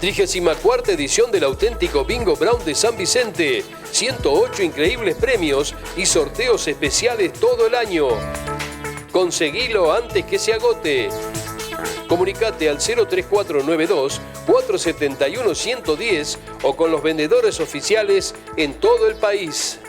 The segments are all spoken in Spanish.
34ª edición del auténtico Bingo Brown de San Vicente. 108 increíbles premios y sorteos especiales todo el año. Conseguilo antes que se agote. Comunicate al 03492 471 110 o con los vendedores oficiales en todo el país.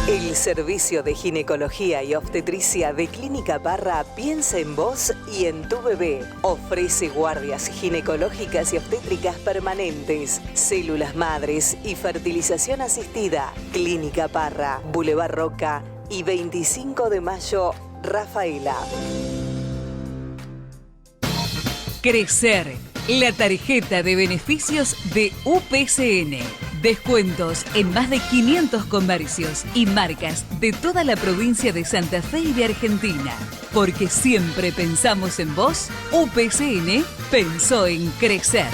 El servicio de ginecología y obstetricia de Clínica Parra piensa en vos y en tu bebé. Ofrece guardias ginecológicas y obstétricas permanentes, células madres y fertilización asistida. Clínica Parra, Boulevard Roca y 25 de mayo, Rafaela. Crecer, la tarjeta de beneficios de UPCN. Descuentos en más de 500 comercios y marcas de toda la provincia de Santa Fe y de Argentina. Porque siempre pensamos en vos, UPCN pensó en crecer.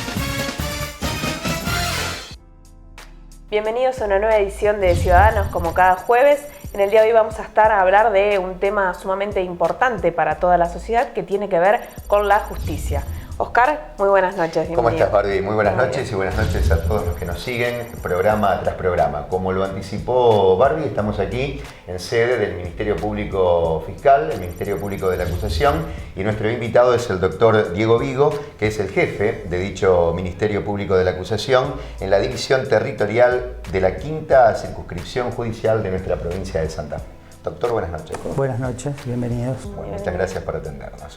Bienvenidos a una nueva edición de Ciudadanos, como cada jueves. En el día de hoy vamos a estar a hablar de un tema sumamente importante para toda la sociedad que tiene que ver con la justicia. Oscar, muy buenas noches. Bienvenido. ¿Cómo estás, Barbie? Muy buenas noches y buenas noches a todos los que nos siguen programa tras programa. Como lo anticipó Barbie, estamos aquí en sede del Ministerio Público Fiscal, el Ministerio Público de la Acusación, y nuestro invitado es el doctor Diego Vigo, que es el jefe de dicho Ministerio Público de la Acusación en la división territorial de la 5ª circunscripción judicial de nuestra provincia de Santa Fe. Doctor, buenas noches. Buenas noches, bienvenidos. Bueno, muchas gracias por atendernos.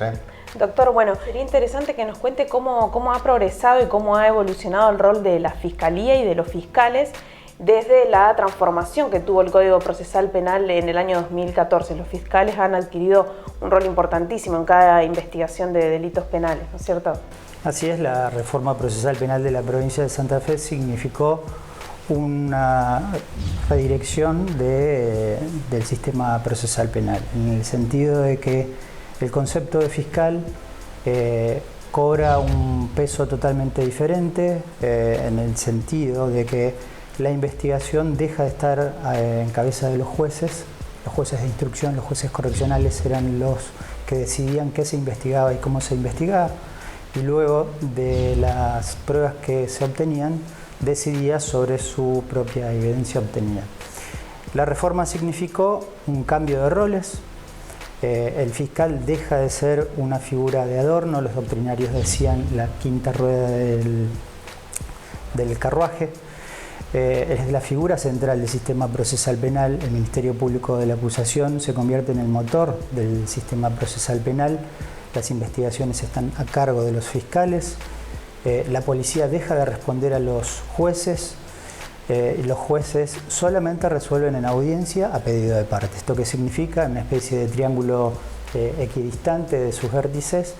Doctor, bueno, sería interesante que nos cuente cómo ha progresado y cómo ha evolucionado el rol de la Fiscalía y de los fiscales desde la transformación que tuvo el Código Procesal Penal en el año 2014. Los fiscales han adquirido un rol importantísimo en cada investigación de delitos penales, ¿no es cierto? Así es, la reforma procesal penal de la provincia de Santa Fe significó una redirección del sistema procesal penal, en el sentido de que el concepto de fiscal cobra un peso totalmente diferente, en el sentido de que la investigación deja de estar en cabeza de los jueces de instrucción, los jueces correccionales eran los que decidían qué se investigaba y cómo se investigaba, y luego de las pruebas que se obtenían, decidía sobre su propia evidencia obtenida. La reforma significó un cambio de roles. El fiscal deja de ser una figura de adorno, los doctrinarios decían la quinta rueda del carruaje. Es la figura central del sistema procesal penal. El Ministerio Público de la Acusación se convierte en el motor del sistema procesal penal. Las investigaciones están a cargo de los fiscales. La policía deja de responder a los jueces. Los jueces solamente resuelven en audiencia a pedido de parte. ¿Esto qué significa? Una especie de triángulo equidistante de sus vértices.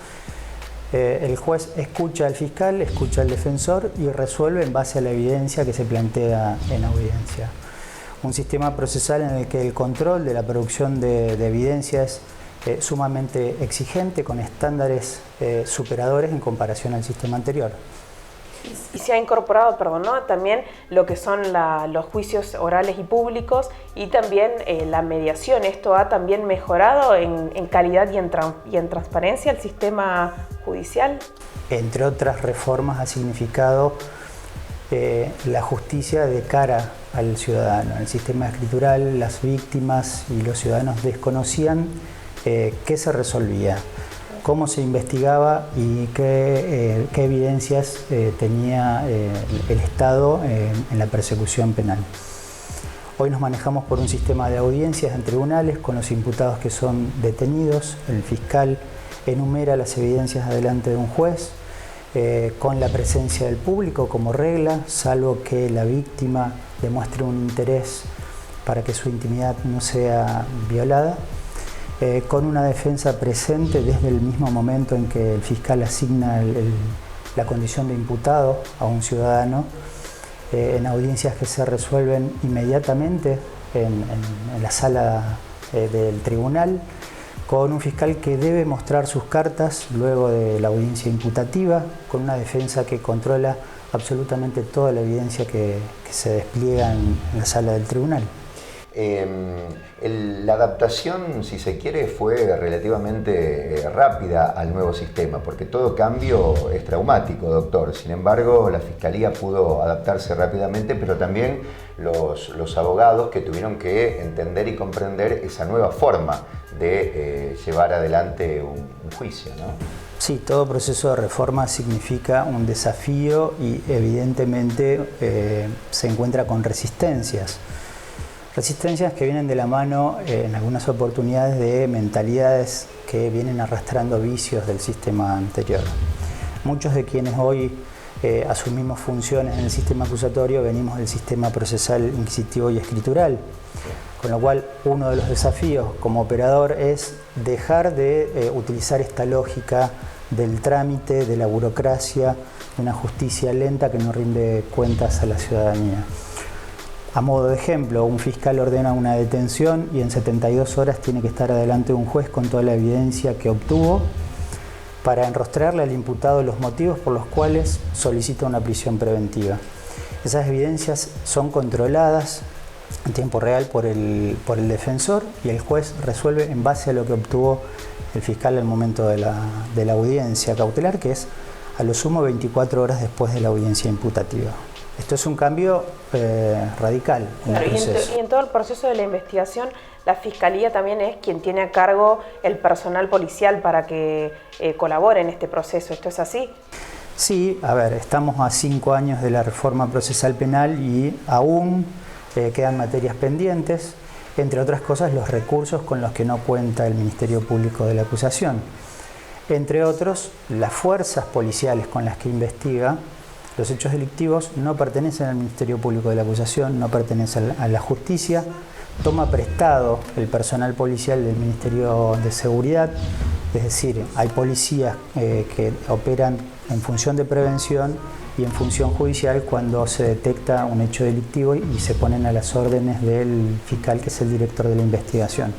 El juez escucha al fiscal, escucha al defensor y resuelve en base a la evidencia que se plantea en audiencia. Un sistema procesal en el que el control de la producción de evidencia es sumamente exigente, con estándares superadores en comparación al sistema anterior. Y se ha incorporado, también lo que son los juicios orales y públicos y también la mediación. ¿Esto ha también mejorado en calidad y en transparencia el sistema judicial? Entre otras reformas ha significado la justicia de cara al ciudadano. En el sistema escritural las víctimas y los ciudadanos desconocían qué se resolvía, cómo se investigaba y qué evidencias tenía el Estado en la persecución penal. Hoy nos manejamos por un sistema de audiencias en tribunales con los imputados que son detenidos. El fiscal enumera las evidencias delante de un juez con la presencia del público como regla, salvo que la víctima demuestre un interés para que su intimidad no sea violada. Con una defensa presente desde el mismo momento en que el fiscal asigna la condición de imputado a un ciudadano, en audiencias que se resuelven inmediatamente en la sala del tribunal, con un fiscal que debe mostrar sus cartas luego de la audiencia imputativa, con una defensa que controla absolutamente toda la evidencia que se despliega en la sala del tribunal. La adaptación, si se quiere, fue relativamente rápida al nuevo sistema, porque todo cambio es traumático, doctor. Sin embargo, la Fiscalía pudo adaptarse rápidamente, pero también los abogados que tuvieron que entender y comprender esa nueva forma de llevar adelante un juicio, ¿no? Sí, todo proceso de reforma significa un desafío y evidentemente se encuentra con resistencias. Resistencias que vienen de la mano en algunas oportunidades de mentalidades que vienen arrastrando vicios del sistema anterior. Muchos de quienes hoy asumimos funciones en el sistema acusatorio venimos del sistema procesal inquisitivo y escritural, con lo cual uno de los desafíos como operador es dejar de utilizar esta lógica del trámite, de la burocracia, de una justicia lenta que no rinde cuentas a la ciudadanía. A modo de ejemplo, un fiscal ordena una detención y en 72 horas tiene que estar adelante de un juez con toda la evidencia que obtuvo para enrostrarle al imputado los motivos por los cuales solicita una prisión preventiva. Esas evidencias son controladas en tiempo real por el defensor y el juez resuelve en base a lo que obtuvo el fiscal al momento de la audiencia cautelar, que es a lo sumo 24 horas después de la audiencia imputativa. Esto es un cambio radical en el proceso. Y en todo el proceso de la investigación, la Fiscalía también es quien tiene a cargo el personal policial para que colabore en este proceso. ¿Esto es así? Sí, a ver, estamos a 5 años de la reforma procesal penal y aún quedan materias pendientes, entre otras cosas los recursos con los que no cuenta el Ministerio Público de la Acusación. Entre otros, las fuerzas policiales con las que investiga los hechos delictivos no pertenecen al Ministerio Público de la Acusación, no pertenecen a la justicia, toma prestado el personal policial del Ministerio de Seguridad, es decir, hay policías que operan en función de prevención y en función judicial cuando se detecta un hecho delictivo y se ponen a las órdenes del fiscal, que es el director de la investigación.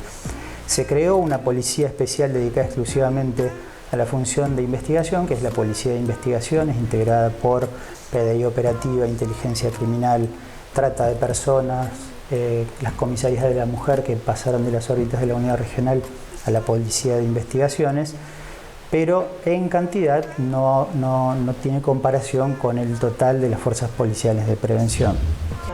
Se creó una policía especial dedicada exclusivamente a la función de investigación, que es la Policía de Investigaciones, integrada por PDI operativa, inteligencia criminal, trata de personas, las comisarías de la mujer que pasaron de las órbitas de la unidad regional a la Policía de Investigaciones, pero en cantidad no tiene comparación con el total de las fuerzas policiales de prevención.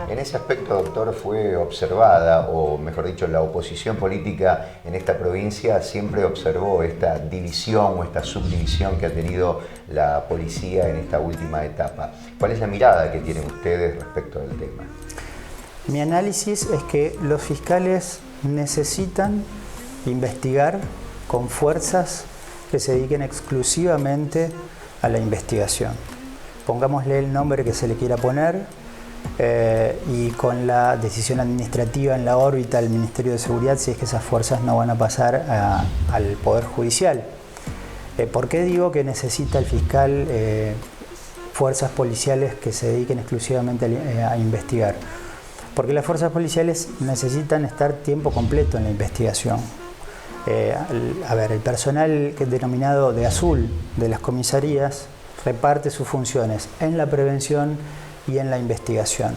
En ese aspecto, doctor, fue observada, o mejor dicho, la oposición política en esta provincia siempre observó esta división o esta subdivisión que ha tenido la policía en esta última etapa. ¿Cuál es la mirada que tienen ustedes respecto del tema? Mi análisis es que los fiscales necesitan investigar con fuerzas que se dediquen exclusivamente a la investigación. Pongámosle el nombre que se le quiera poner, y con la decisión administrativa en la órbita del Ministerio de Seguridad, si es que esas fuerzas no van a pasar al Poder Judicial. ¿Por qué digo que necesita el fiscal fuerzas policiales que se dediquen exclusivamente a investigar? Porque las fuerzas policiales necesitan estar tiempo completo en la investigación. El personal denominado de azul de las comisarías reparte sus funciones en la prevención y en la investigación.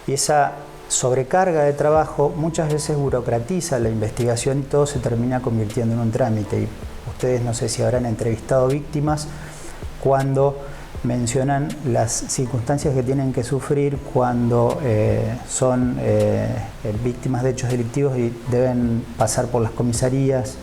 Y esa sobrecarga de trabajo muchas veces burocratiza la investigación y todo se termina convirtiendo en un trámite. Y ustedes no sé si habrán entrevistado víctimas cuando mencionan las circunstancias que tienen que sufrir cuando son víctimas de hechos delictivos y deben pasar por las comisarías,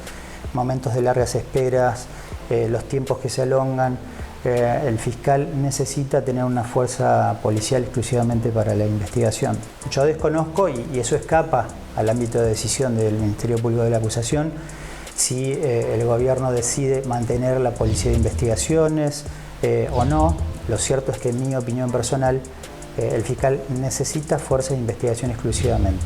momentos de largas esperas, los tiempos que se alongan. El fiscal necesita tener una fuerza policial exclusivamente para la investigación. Yo desconozco, y eso escapa al ámbito de decisión del Ministerio Público de la Acusación, si el gobierno decide mantener la Policía de Investigaciones o no. Lo cierto es que, en mi opinión personal, el fiscal necesita fuerza de investigación exclusivamente.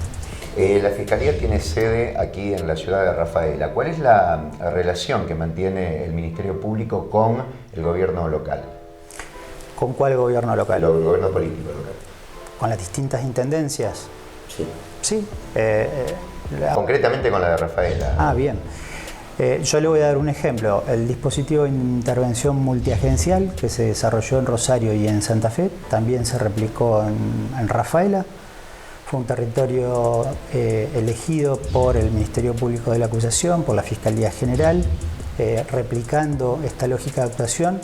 La Fiscalía tiene sede aquí en la ciudad de Rafaela. ¿Cuál es la relación que mantiene el Ministerio Público con el gobierno local? ¿Con cuál gobierno local? El gobierno político local. ¿Con las distintas intendencias? Sí. Sí. Concretamente con la de Rafaela. Bien. Yo le voy a dar un ejemplo. El dispositivo de intervención multiagencial que se desarrolló en Rosario y en Santa Fe también se replicó en Rafaela. Fue un territorio elegido por el Ministerio Público de la Acusación, por la Fiscalía General, replicando esta lógica de actuación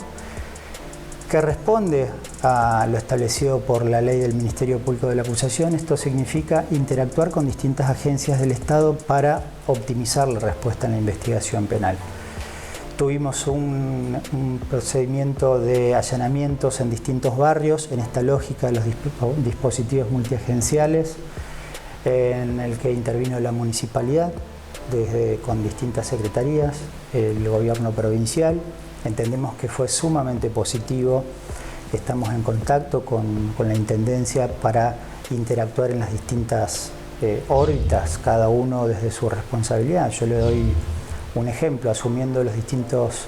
que responde a lo establecido por la ley del Ministerio Público de la Acusación. Esto significa interactuar con distintas agencias del Estado para optimizar la respuesta en la investigación penal. Tuvimos un procedimiento de allanamientos en distintos barrios, en esta lógica de los dispositivos multiagenciales, en el que intervino la municipalidad, con distintas secretarías, el gobierno provincial. Entendemos que fue sumamente positivo. Estamos en contacto con la Intendencia para interactuar en las distintas órbitas, cada uno desde su responsabilidad. Yo le doy un ejemplo, asumiendo los distintos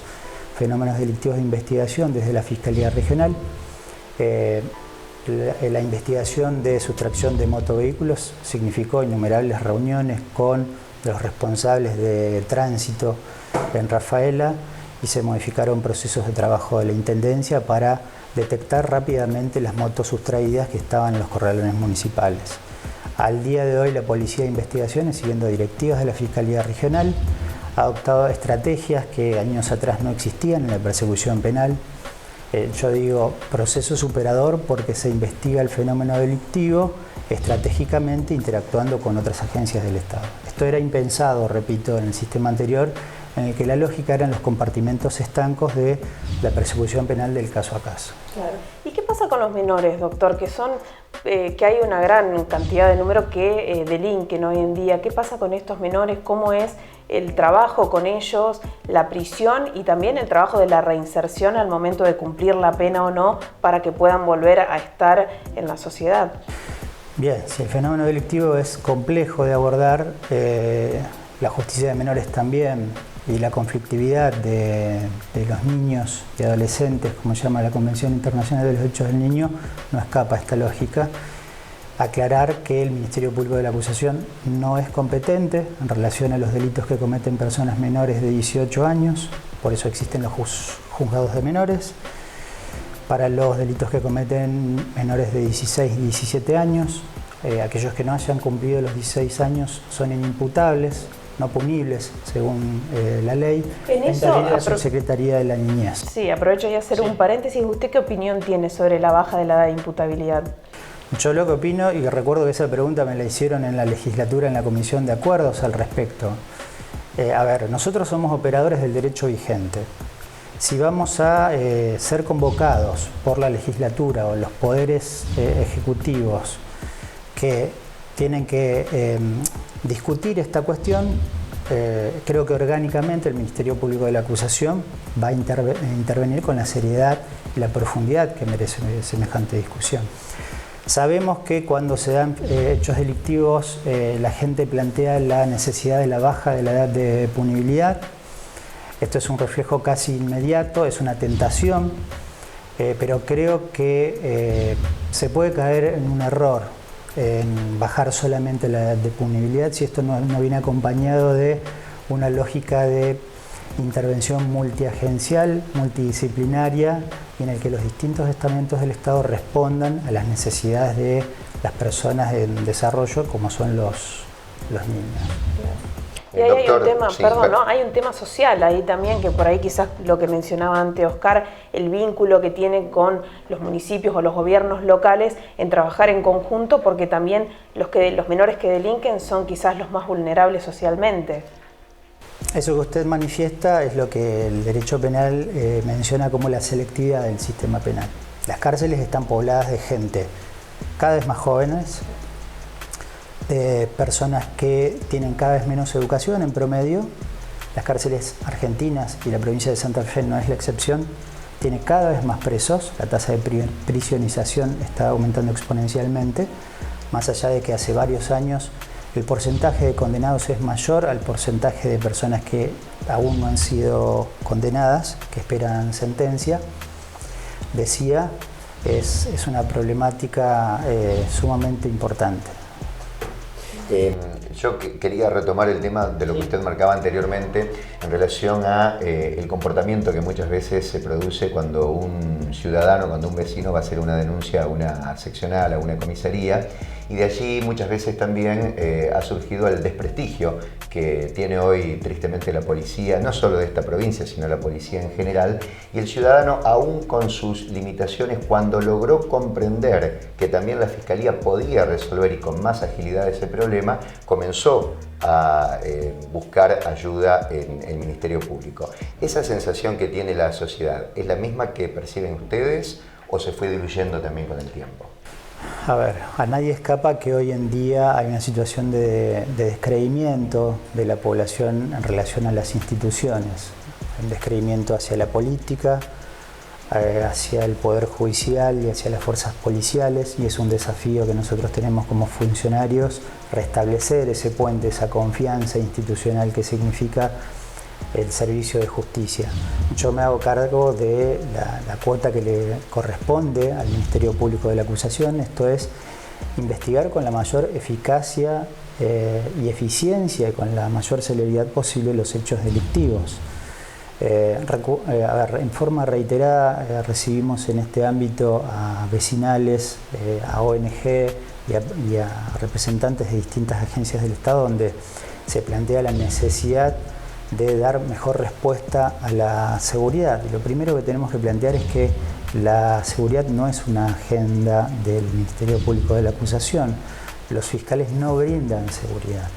fenómenos delictivos de investigación desde la Fiscalía Regional. La investigación de sustracción de motovehículos significó innumerables reuniones con los responsables de tránsito en Rafaela y se modificaron procesos de trabajo de la Intendencia para detectar rápidamente las motos sustraídas que estaban en los corralones municipales. Al día de hoy la Policía de Investigaciones, siguiendo directivas de la Fiscalía Regional, ha adoptado estrategias que años atrás no existían en la persecución penal. Yo digo proceso superador porque se investiga el fenómeno delictivo estratégicamente interactuando con otras agencias del Estado. Esto era impensado, repito, en el sistema anterior, en el que la lógica eran los compartimentos estancos de la persecución penal del caso a caso. Claro. ¿Y qué pasa con los menores, doctor? Que hay una gran cantidad de números que delinquen hoy en día. ¿Qué pasa con estos menores? ¿Cómo es el trabajo con ellos, la prisión y también el trabajo de la reinserción al momento de cumplir la pena o no para que puedan volver a estar en la sociedad? Bien, si el fenómeno delictivo es complejo de abordar, la justicia de menores también, y la conflictividad de los niños y adolescentes, como se llama la Convención Internacional de los Derechos del Niño, no escapa a esta lógica. Aclarar que el Ministerio Público de la Acusación no es competente en relación a los delitos que cometen personas menores de 18 años, por eso existen los juzgados de menores. Para los delitos que cometen menores de 16 y 17 años, aquellos que no hayan cumplido los 16 años son inimputables, no punibles según la ley. En eso, la Subsecretaría de la Niñez. Sí, aprovecho y hacer un paréntesis. ¿Usted qué opinión tiene sobre la baja de la edad de imputabilidad? Yo lo que opino, y recuerdo que esa pregunta me la hicieron en la legislatura, en la Comisión de Acuerdos al respecto. A ver, nosotros somos operadores del derecho vigente. Si vamos a ser convocados por la legislatura o los poderes ejecutivos que tienen que discutir esta cuestión, creo que orgánicamente el Ministerio Público de la Acusación va a intervenir con la seriedad y la profundidad que merece semejante discusión. Sabemos que cuando se dan hechos delictivos, la gente plantea la necesidad de la baja de la edad de punibilidad. Esto es un reflejo casi inmediato, es una tentación, pero creo que se puede caer en un error en bajar solamente la edad de punibilidad si esto no viene acompañado de una lógica de intervención multiagencial, multidisciplinaria, y en el que los distintos estamentos del Estado respondan a las necesidades de las personas en desarrollo, como son los niños. Y ahí hay un tema, perdón, ¿no? Hay un tema social ahí también, que por ahí quizás lo que mencionaba antes Oscar, el vínculo que tienen con los municipios o los gobiernos locales en trabajar en conjunto, porque también los menores que delinquen son quizás los más vulnerables socialmente. Eso que usted manifiesta es lo que el derecho penal menciona como la selectividad del sistema penal. Las cárceles están pobladas de gente cada vez más jóvenes, de personas que tienen cada vez menos educación en promedio. Las cárceles argentinas, y la provincia de Santa Fe no es la excepción, tiene cada vez más presos. La tasa de prisionización está aumentando exponencialmente, más allá de que hace varios años el porcentaje de condenados es mayor al porcentaje de personas que aún no han sido condenadas, que esperan sentencia. Decía, es una problemática sumamente importante. Yo quería retomar el tema de lo que usted marcaba anteriormente en relación a el comportamiento que muchas veces se produce cuando un ciudadano, cuando un vecino va a hacer una denuncia a una seccional, a una comisaría, y de allí muchas veces también ha surgido el desprestigio que tiene hoy tristemente la policía, no solo de esta provincia, sino la policía en general, y el ciudadano, aún con sus limitaciones, cuando logró comprender que también la Fiscalía podía resolver y con más agilidad ese problema, comenzó a buscar ayuda en el Ministerio Público. ¿Esa sensación que tiene la sociedad es la misma que perciben ustedes o se fue diluyendo también con el tiempo? A ver, a nadie escapa que hoy en día hay una situación de descreimiento de la población en relación a las instituciones, un descreimiento hacia la política, hacia el Poder Judicial y hacia las fuerzas policiales, y es un desafío que nosotros tenemos como funcionarios, restablecer ese puente, esa confianza institucional que significa el servicio de justicia. Yo me hago cargo de la cuota que le corresponde al Ministerio Público de la Acusación, esto es investigar con la mayor eficacia y eficiencia y con la mayor celeridad posible los hechos delictivos. En forma reiterada recibimos en este ámbito a vecinales, a ONG y a representantes de distintas agencias del Estado, donde se plantea la necesidad de dar mejor respuesta a la seguridad. Y lo primero que tenemos que plantear es que la seguridad no es una agenda del Ministerio Público de la Acusación. Los fiscales no brindan seguridad.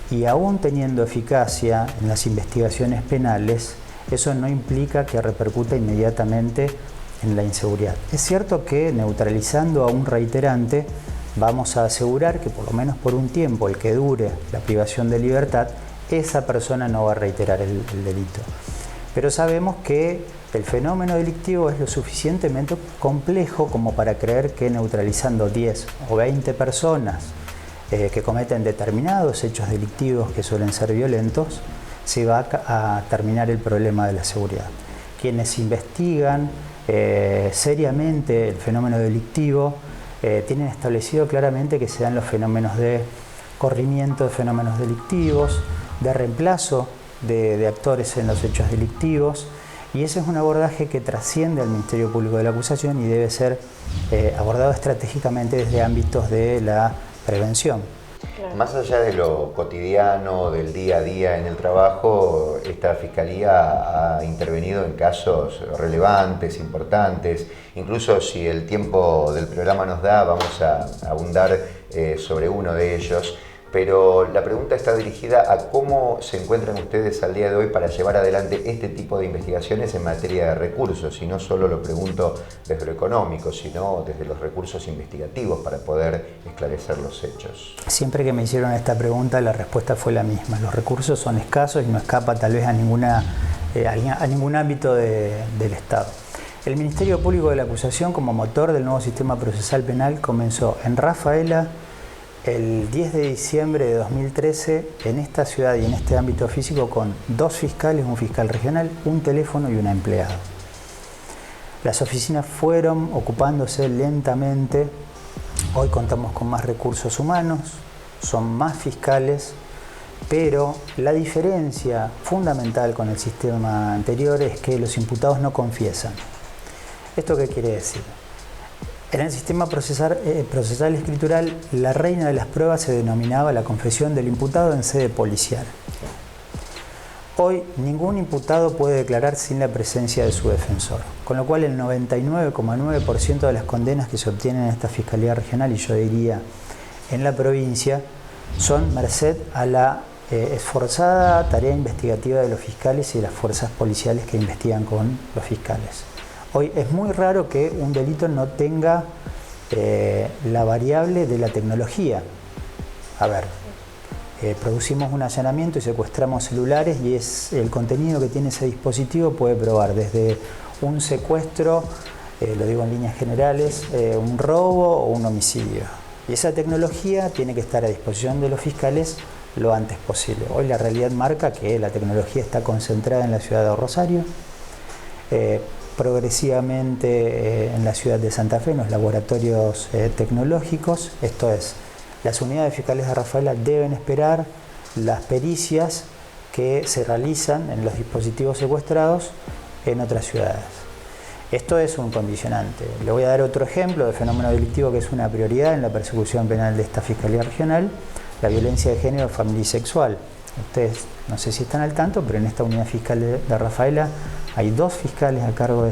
Y aún teniendo eficacia en las investigaciones penales, eso no implica que repercuta inmediatamente en la inseguridad. Es cierto que neutralizando a un reiterante vamos a asegurar que por lo menos por un tiempo, el que dure la privación de libertad, esa persona no va a reiterar el delito. Pero sabemos que el fenómeno delictivo es lo suficientemente complejo como para creer que neutralizando 10 o 20 personas que cometen determinados hechos delictivos que suelen ser violentos, se va a terminar el problema de la seguridad. Quienes investigan seriamente el fenómeno delictivo tienen establecido claramente que se dan los fenómenos de corrimiento de fenómenos delictivos, de reemplazo de actores en los hechos delictivos, y ese es un abordaje que trasciende al Ministerio Público de la Acusación y debe ser abordado estratégicamente desde ámbitos de la prevención. Más allá de lo cotidiano, del día a día en el trabajo, esta Fiscalía ha intervenido en casos relevantes, importantes. Incluso si el tiempo del programa nos da, vamos a abundar sobre uno de ellos. Pero la pregunta está dirigida a cómo se encuentran ustedes al día de hoy para llevar adelante este tipo de investigaciones en materia de recursos, y no solo lo pregunto desde lo económico, sino desde los recursos investigativos para poder esclarecer los hechos. Siempre que me hicieron esta pregunta la respuesta fue la misma. Los recursos son escasos y no escapa tal vez a ningún ámbito del Estado. El Ministerio Público de la Acusación, como motor del nuevo sistema procesal penal, comenzó en Rafaela el 10 de diciembre de 2013 en esta ciudad y en este ámbito físico con 2 fiscales, un fiscal regional, un teléfono y una empleada. Las oficinas fueron ocupándose lentamente. Hoy contamos con más recursos humanos, son más fiscales, pero la diferencia fundamental con el sistema anterior es que los imputados no confiesan. ¿Esto qué quiere decir? En el sistema procesal escritural, la reina de las pruebas se denominaba la confesión del imputado en sede policial. Hoy, ningún imputado puede declarar sin la presencia de su defensor, con lo cual el 99,9% de las condenas que se obtienen en esta Fiscalía Regional, y yo diría en la provincia, son merced a la esforzada tarea investigativa de los fiscales y de las fuerzas policiales que investigan con los fiscales. Hoy es muy raro que un delito no tenga la variable de la tecnología. A ver, producimos un allanamiento y secuestramos celulares, y el contenido que tiene ese dispositivo puede probar desde un secuestro, lo digo en líneas generales, un robo o un homicidio. Y esa tecnología tiene que estar a disposición de los fiscales lo antes posible. Hoy la realidad marca que la tecnología está concentrada en la ciudad de Rosario, progresivamente en la ciudad de Santa Fe, en los laboratorios tecnológicos. Esto es, las unidades fiscales de Rafaela deben esperar las pericias que se realizan en los dispositivos secuestrados en otras ciudades. Esto es un condicionante. Le voy a dar otro ejemplo de fenómeno delictivo que es una prioridad en la persecución penal de esta Fiscalía Regional, la violencia de género, familiar y sexual. Ustedes no sé si están al tanto, pero en esta unidad fiscal de Rafaela hay 2 fiscales a cargo de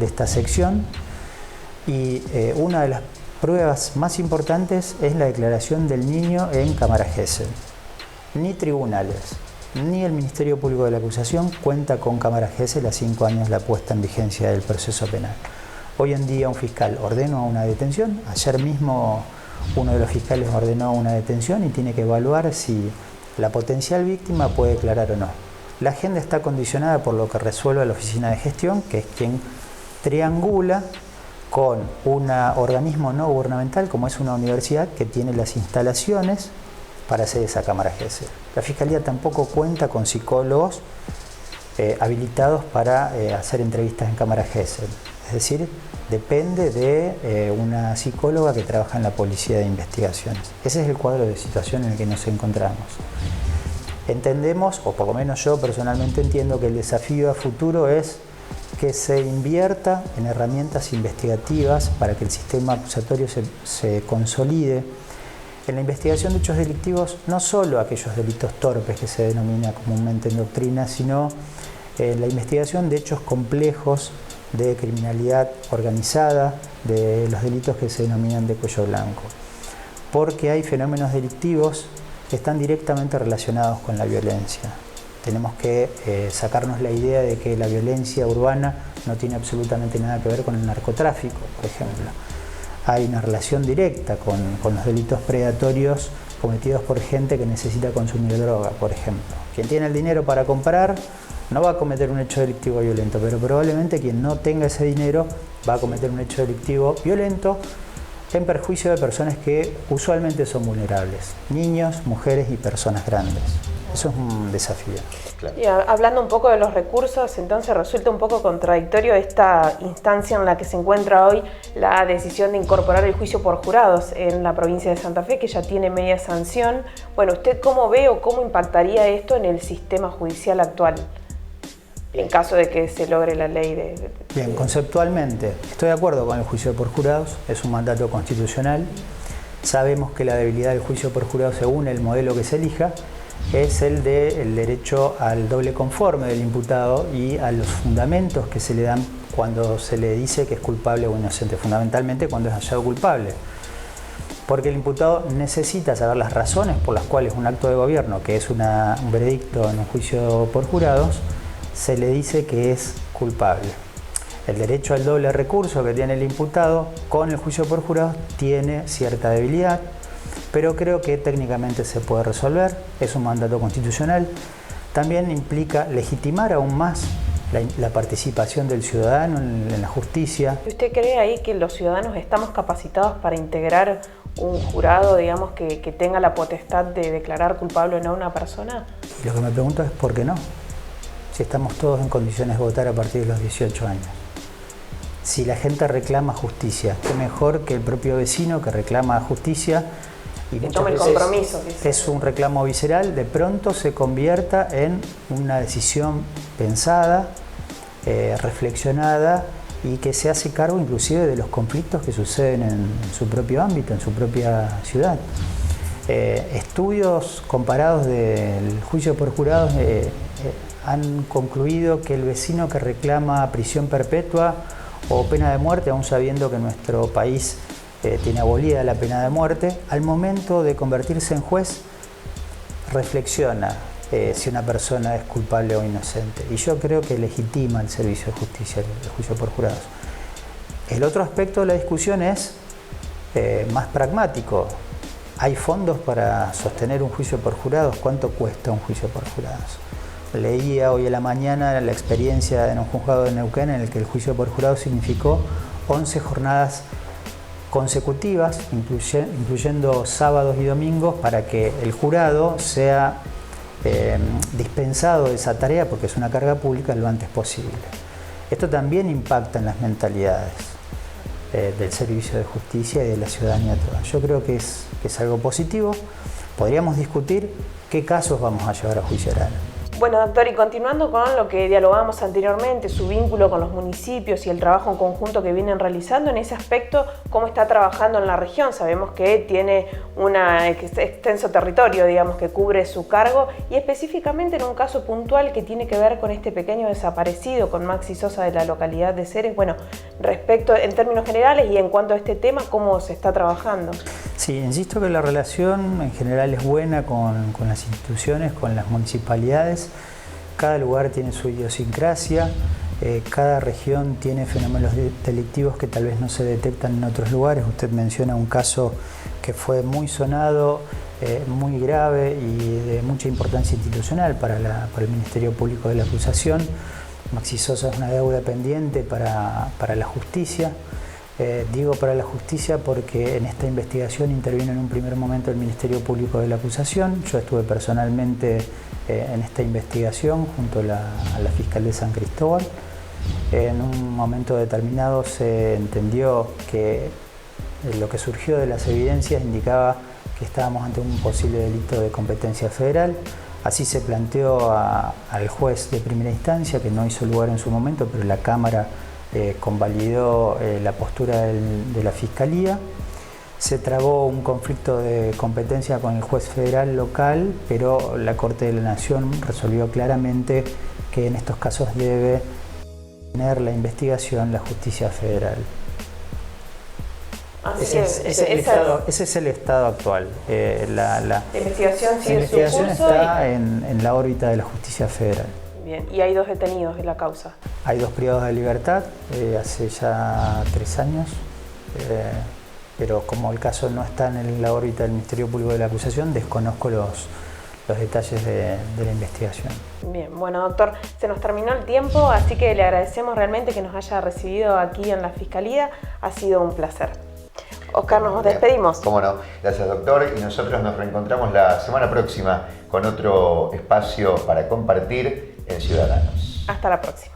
esta sección y una de las pruebas más importantes es la declaración del niño en cámara Gesell. Ni tribunales, ni el Ministerio Público de la Acusación cuenta con cámara Gesell a 5 años la puesta en vigencia del proceso penal. Hoy en día un fiscal ordena una detención, ayer mismo uno de los fiscales ordenó una detención y tiene que evaluar si la potencial víctima puede declarar o no. La agenda está condicionada por lo que resuelve la oficina de gestión, que es quien triangula con un organismo no gubernamental como es una universidad que tiene las instalaciones para hacer esa cámara Gesell. La Fiscalía tampoco cuenta con psicólogos habilitados para hacer entrevistas en cámara Gesell. Es decir, depende de una psicóloga que trabaja en la Policía de Investigaciones. Ese es el cuadro de situación en el que nos encontramos. Entendemos, o por lo menos yo personalmente entiendo, que el desafío a futuro es que se invierta en herramientas investigativas para que el sistema acusatorio se consolide en la investigación de hechos delictivos, no solo aquellos delitos torpes que se denomina comúnmente en doctrina, sino la investigación de hechos complejos de criminalidad organizada, de los delitos que se denominan de cuello blanco. Porque hay fenómenos delictivos que están directamente relacionados con la violencia. Tenemos que sacarnos la idea de que la violencia urbana no tiene absolutamente nada que ver con el narcotráfico, por ejemplo. Hay una relación directa con los delitos predatorios cometidos por gente que necesita consumir droga, por ejemplo. Quien tiene el dinero para comprar no va a cometer un hecho delictivo violento, pero probablemente quien no tenga ese dinero va a cometer un hecho delictivo violento en perjuicio de personas que usualmente son vulnerables, niños, mujeres y personas grandes. Eso es un desafío. Claro. Y hablando un poco de los recursos, entonces resulta un poco contradictorio esta instancia en la que se encuentra hoy la decisión de incorporar el juicio por jurados en la provincia de Santa Fe, que ya tiene media sanción. Bueno, ¿usted cómo ve o cómo impactaría esto en el sistema judicial actual? En caso de que se logre la ley de... Bien, conceptualmente estoy de acuerdo con el juicio por jurados, es un mandato constitucional. Sabemos que la debilidad del juicio por jurados, según el modelo que se elija, es el del derecho al doble conforme del imputado y a los fundamentos que se le dan cuando se le dice que es culpable o inocente, fundamentalmente cuando es hallado culpable. Porque el imputado necesita saber las razones por las cuales un acto de gobierno, que es un veredicto en un juicio por jurados, se le dice que es culpable. El derecho al doble recurso que tiene el imputado con el juicio por jurados tiene cierta debilidad, pero creo que técnicamente se puede resolver, es un mandato constitucional. También implica legitimar aún más la participación del ciudadano en la justicia. ¿Usted cree ahí que los ciudadanos estamos capacitados para integrar un jurado, digamos, que tenga la potestad de declarar culpable o no a una persona? Y lo que me pregunto es ¿por qué no? Si estamos todos en condiciones de votar a partir de los 18 años. Si la gente reclama justicia, qué mejor que el propio vecino que reclama justicia y que tome el compromiso. Es un reclamo visceral, de pronto se convierta en una decisión pensada, reflexionada y que se hace cargo inclusive de los conflictos que suceden en su propio ámbito, en su propia ciudad. Estudios comparados del juicio por jurados han concluido que el vecino que reclama prisión perpetua o pena de muerte, aún sabiendo que nuestro país tiene abolida la pena de muerte, al momento de convertirse en juez reflexiona si una persona es culpable o inocente. Y yo creo que legitima el servicio de justicia, el juicio por jurados. El otro aspecto de la discusión es más pragmático. ¿Hay fondos para sostener un juicio por jurados? ¿Cuánto cuesta un juicio por jurados? Leía hoy a la mañana la experiencia en un juzgado de Neuquén en el que el juicio por jurado significó 11 jornadas consecutivas, incluyendo sábados y domingos, para que el jurado sea dispensado de esa tarea, porque es una carga pública, lo antes posible. Esto también impacta en las mentalidades del servicio de justicia y de la ciudadanía toda. Yo creo que es algo positivo. Podríamos discutir qué casos vamos a llevar a juicio oral. Bueno, doctor, y continuando con lo que dialogábamos anteriormente, su vínculo con los municipios y el trabajo en conjunto que vienen realizando, en ese aspecto, ¿cómo está trabajando en la región? Sabemos que tiene un extenso territorio, digamos, que cubre su cargo, y específicamente en un caso puntual que tiene que ver con este pequeño desaparecido, con Maxi Sosa de la localidad de Ceres. Bueno, respecto, en términos generales y en cuanto a este tema, ¿cómo se está trabajando? Sí, insisto que la relación en general es buena con las instituciones, con las municipalidades. Cada lugar tiene su idiosincrasia, cada región tiene fenómenos delictivos que tal vez no se detectan en otros lugares. Usted menciona un caso que fue muy sonado, muy grave y de mucha importancia institucional para el Ministerio Público de la Acusación. Maxi Sosa es una deuda pendiente para la justicia. Digo para la justicia porque en esta investigación intervino en un primer momento el Ministerio Público de la Acusación. Yo estuve personalmente en esta investigación junto a la fiscal de San Cristóbal. En un momento determinado se entendió que lo que surgió de las evidencias indicaba que estábamos ante un posible delito de competencia federal. Así se planteó al juez de primera instancia, que no hizo lugar en su momento, pero la Cámara convalidó la postura de la Fiscalía. Se trabó un conflicto de competencia con el juez federal local, pero la Corte de la Nación resolvió claramente que en estos casos debe tener la investigación la justicia federal. Ese es el estado actual. La investigación sigue su curso está en la órbita de la justicia federal. Bien, y hay 2 detenidos en la causa. Hay 2 privados de libertad hace ya 3 años, pero como el caso no está en la órbita del Ministerio Público de la Acusación, desconozco los detalles de la investigación. Bien, bueno, doctor, se nos terminó el tiempo, así que le agradecemos realmente que nos haya recibido aquí en la Fiscalía. Ha sido un placer. Oscar, nos despedimos. Cómo no. Gracias, doctor. Y nosotros nos reencontramos la semana próxima con otro espacio para compartir en Ciudadanos. Hasta la próxima.